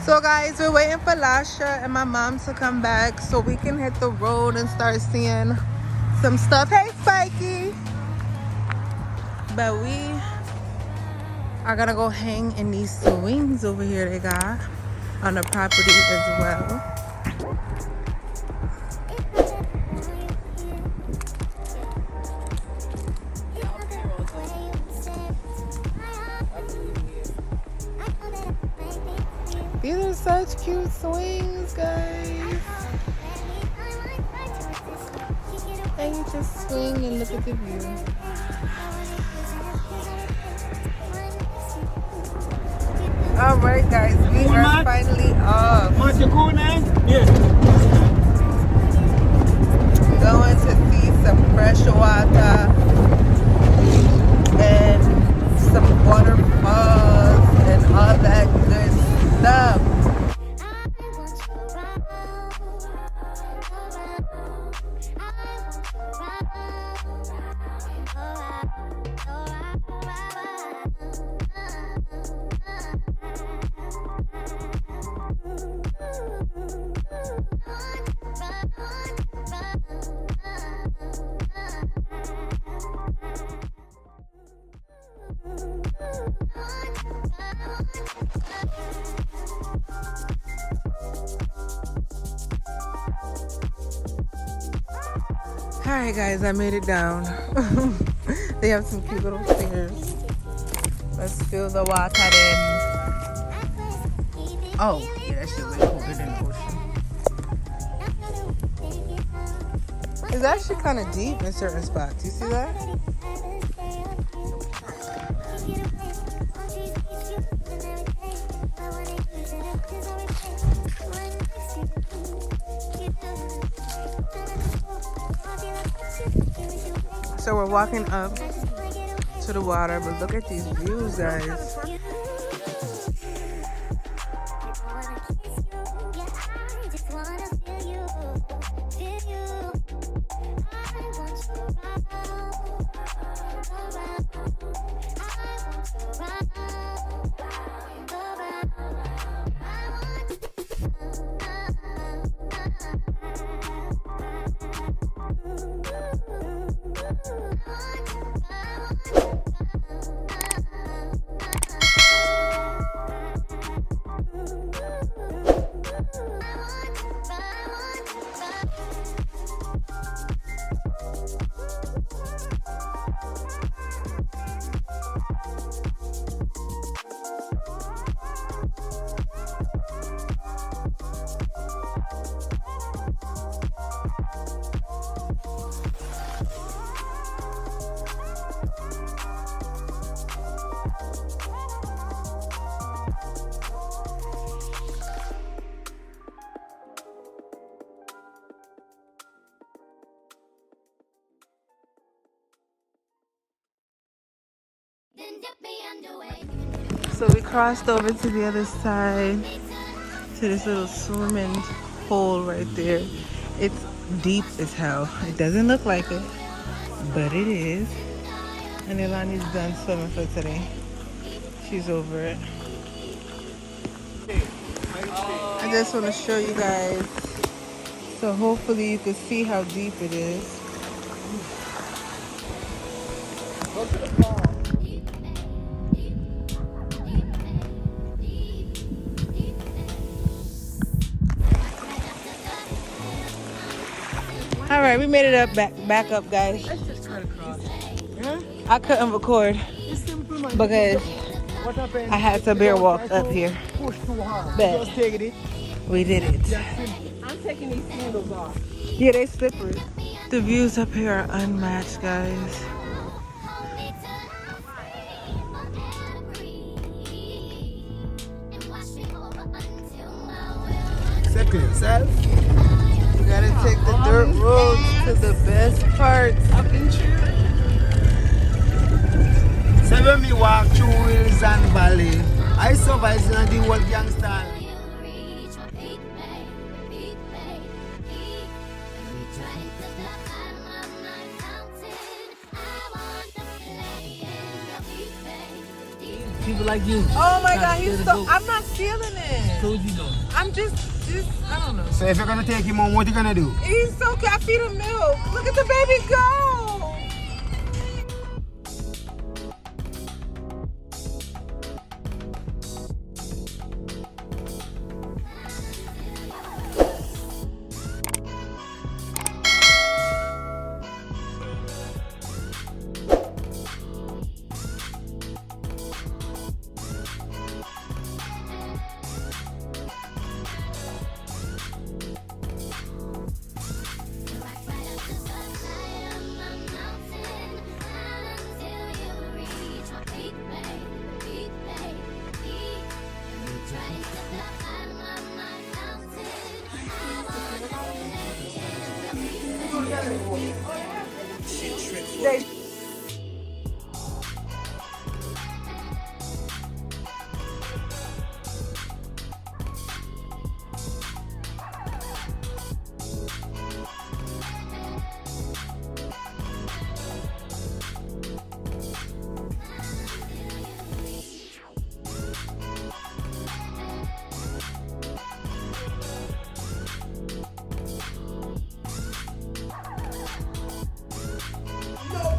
So guys, we're waiting for Lasha and my mom to come back so we can hit the road and start seeing some stuff. Hey Spikey! But we are gonna go hang in these swings over here they got on the property as well. These are such cute swings, guys. And you just swing and look at the view. Alright guys, we are finally off. Yes. Going to see some fresh water and some waterfalls and all that good stuff. Alright guys, I made it down. They have some cute little stairs. Let's feel the water in. Oh, yeah, that shit way colder than the ocean. It's actually kind of deep in certain spots. You see that? So we're walking up to the water, but look at these views, guys. So we crossed over to the other side to this little swimming hole right there. It's deep as hell. It doesn't look like it, but it is. And Leillani's done swimming for today. She's over it. I just want to show you guys. So hopefully you can see how deep it is. Go to the car. All right, we made it up back up, guys. Let's just cut across. Yeah? I couldn't record It's simple, man. because What happened? I had to bear walk up here. Push too hard. Bet. Just take it. We did it. I'm taking these sandals off. Yeah, they slippery. The views up here are unmatched, guys. Accept yourself. You gotta take the dirt roads to the best parts. I've been through. So when we walk through hills and valley, I survive in the whole gangster. People like you. Oh my Trying God, to he's steal the so. boat. I'm not stealing it. So what you doing? I'm just, I don't know. So if you're gonna take him home, what you gonna do? He's so cute. I feed him milk. Look at the baby go.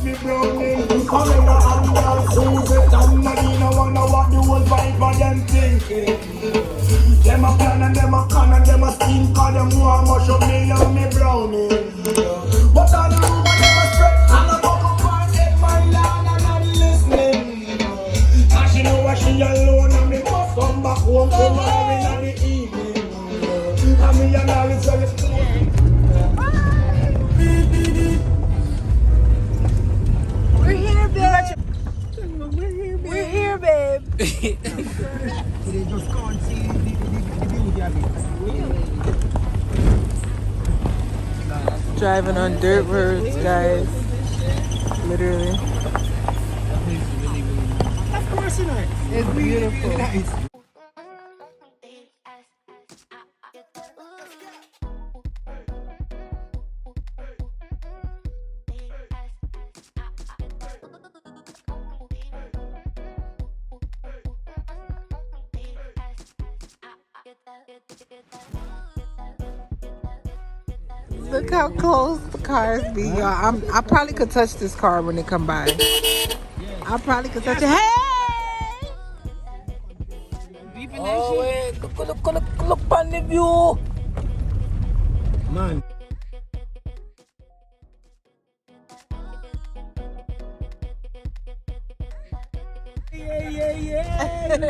Me browning, come in the hand and Susie and Nadine. I wonder what the whole vibe of them thinking. Them a plan and them a con and them a scheme, cause them want much of me and me browning. But all the rumor them a spread, and I walk up and take my land and I'm listening. And she know what she alone and me must come back home tomorrow in the evening. And me and her is very close. We're here, babe. We're here, babe. They just can't see the beauty of it. Driving on dirt roads, guys. Literally. Of course, you know. It's beautiful. Really nice. Look how close the cars be, y'all. I probably could touch this car when they come by. I probably could touch it. Hey! Oh, wait. Look on the view. Man. Yeah.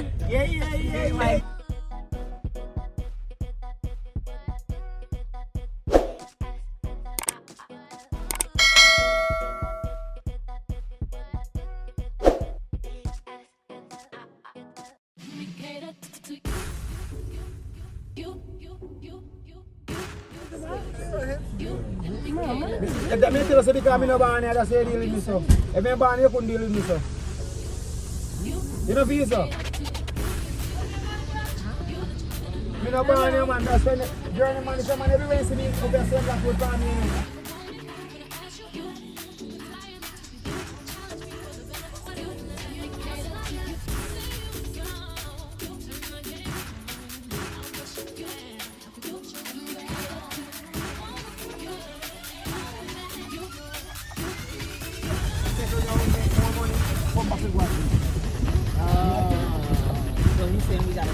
That me tell us because I'm not born here, that's why you deal with me so. If I'm born here, you couldn't deal with me so. You know feel so? I'm not born here, man, that's when journey man is a man everywhere you see me, you can send that food for me. So he's saying we gotta